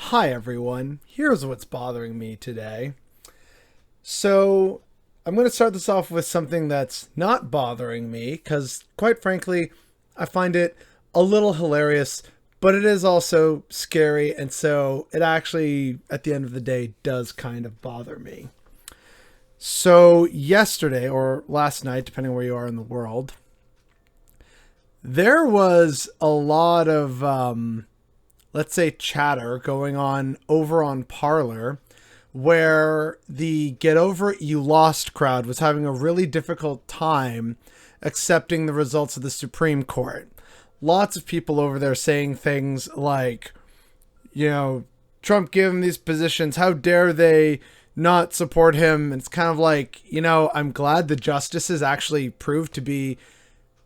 Hi everyone, here's what's bothering me today. So, I'm going to start this off with something that's not bothering me because, quite frankly, I find it a little hilarious, but it is also scary, and so it actually, at the end of the day, does kind of bother me. So, yesterday or last night, depending where you are in the world, there was a lot of let's say chatter going on over on Parler where the get over it you lost crowd was having a really difficult time accepting the results of the Supreme Court. Lots of people over there saying things like, you know, Trump gave him these positions. How dare they not support him? And it's kind of like, I'm glad the justices actually proved to be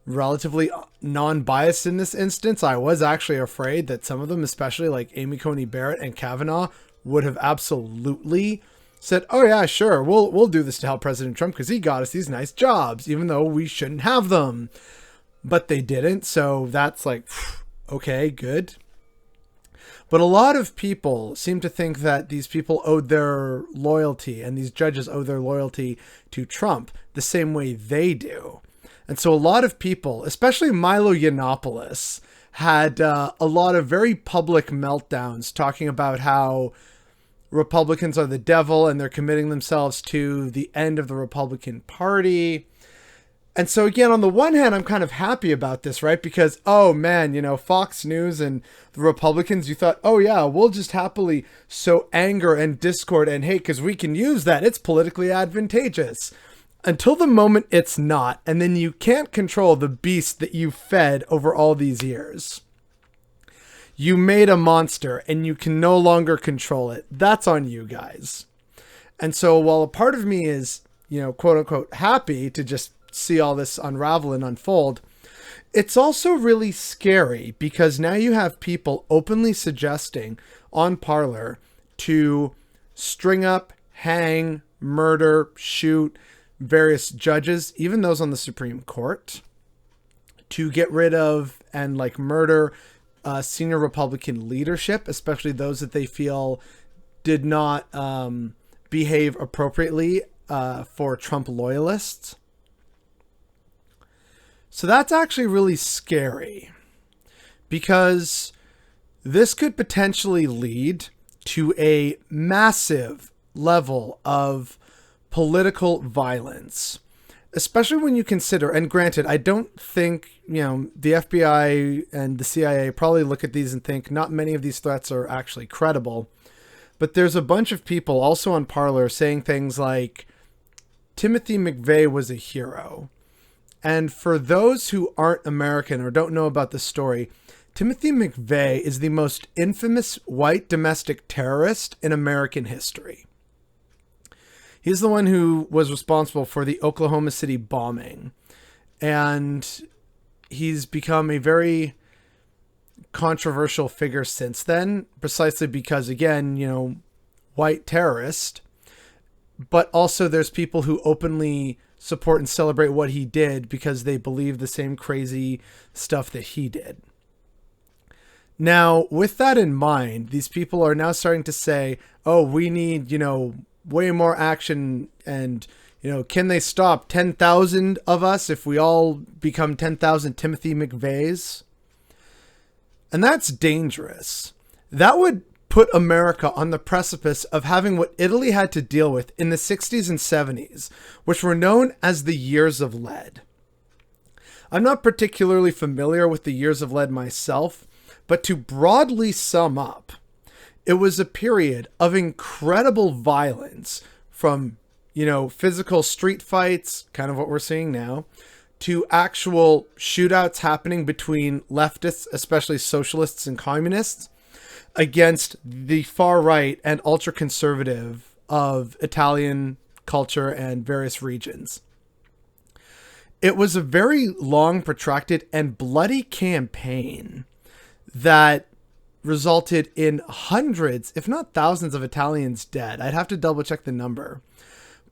relatively non-biased in this instance. I was actually afraid that some of them, especially like Amy Coney Barrett and Kavanaugh, would have absolutely said, "Oh yeah, sure, we'll do this to help President Trump because he got us these nice jobs, even though we shouldn't have them." But they didn't, so that's like, okay, good. But a lot of people seem to think that these people owed their loyalty and these judges owe their loyalty to Trump the same way they do. And so a lot of people, especially Milo Yiannopoulos, had a lot of very public meltdowns talking about how Republicans are the devil and they're committing themselves to the end of the Republican Party. And so again, on the one hand, I'm kind of happy about this, right? Because, oh man, Fox News and the Republicans, you thought, oh yeah, we'll just happily sow anger and discord and hate because we can use that. It's politically advantageous. Until the moment it's not, and then you can't control the beast that you fed over all these years. You made a monster and you can no longer control it. That's on you guys. And so while a part of me is, quote unquote, happy to just see all this unravel and unfold, it's also really scary because now you have people openly suggesting on Parler to string up, hang, murder, shoot various judges, even those on the Supreme Court, to get rid of and murder senior Republican leadership, especially those that they feel did not behave appropriately for Trump loyalists. So that's actually really scary because this could potentially lead to a massive level of political violence, especially when you consider, and granted, I don't think, the FBI and the CIA probably look at these and think not many of these threats are actually credible. But there's a bunch of people also on Parler saying things like Timothy McVeigh was a hero. And for those who aren't American or don't know about the story, Timothy McVeigh is the most infamous white domestic terrorist in American history. He's the one who was responsible for the Oklahoma City bombing. And he's become a very controversial figure since then, precisely because, again, white terrorist. But also there's people who openly support and celebrate what he did because they believe the same crazy stuff that he did. Now, with that in mind, these people are now starting to say, oh, we need, way more action and, can they stop 10,000 of us if we all become 10,000 Timothy McVeighs? And that's dangerous. That would put America on the precipice of having what Italy had to deal with in the 60s and 70s, which were known as the years of lead. I'm not particularly familiar with the years of lead myself, but to broadly sum up, it was a period of incredible violence from, physical street fights, kind of what we're seeing now, to actual shootouts happening between leftists, especially socialists and communists, against the far right and ultra conservative of Italian culture and various regions. It was a very long, protracted, and bloody campaign that resulted in hundreds, if not thousands, of Italians dead. I'd have to double check the number.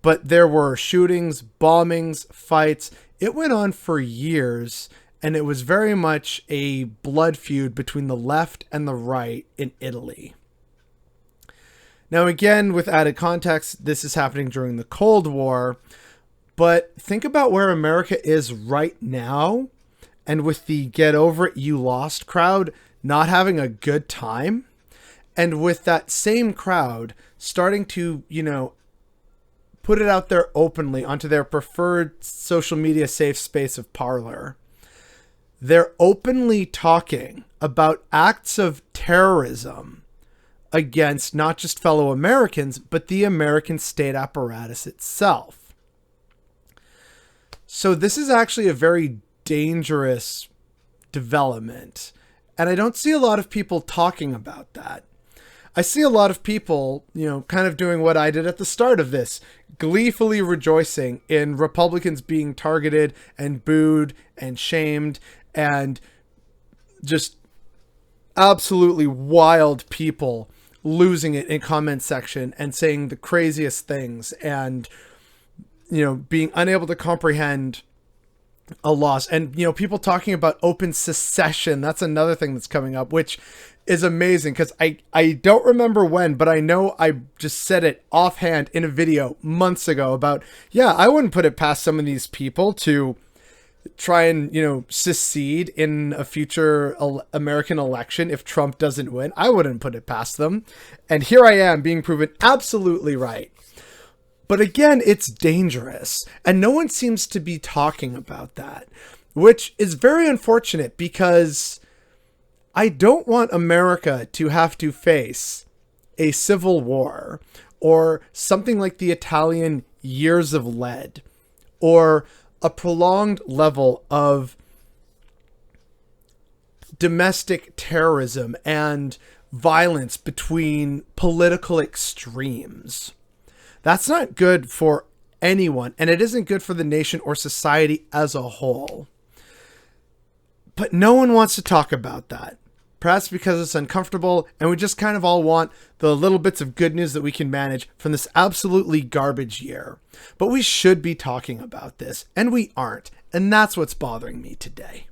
But there were shootings, bombings, fights. It went on for years, and it was very much a blood feud between the left and the right in Italy. Now, again, with added context, this is happening during the Cold War, but think about where America is right now, and with the get over it, you lost crowd not having a good time, and with that same crowd starting to, put it out there openly onto their preferred social media safe space of Parler. They're openly talking about acts of terrorism against not just fellow Americans, but the American state apparatus itself. So this is actually a very dangerous development. And I don't see a lot of people talking about that. I see a lot of people, kind of doing what I did at the start of this, gleefully rejoicing in Republicans being targeted and booed and shamed, and just absolutely wild people losing it in comment section and saying the craziest things, and being unable to comprehend a loss. And people talking about open secession, that's another thing that's coming up, which is amazing, because I don't remember when, but I know I just said it offhand in a video months ago about, I wouldn't put it past some of these people to try and secede in a future American election if Trump doesn't win. I wouldn't put it past them, and here I am being proven absolutely right. But again, it's dangerous, and no one seems to be talking about that, which is very unfortunate, because I don't want America to have to face a civil war or something like the Italian years of lead, or a prolonged level of domestic terrorism and violence between political extremes. That's not good for anyone, and it isn't good for the nation or society as a whole. But no one wants to talk about that. Perhaps because it's uncomfortable, and we just kind of all want the little bits of good news that we can manage from this absolutely garbage year. But we should be talking about this, and we aren't, and that's what's bothering me today.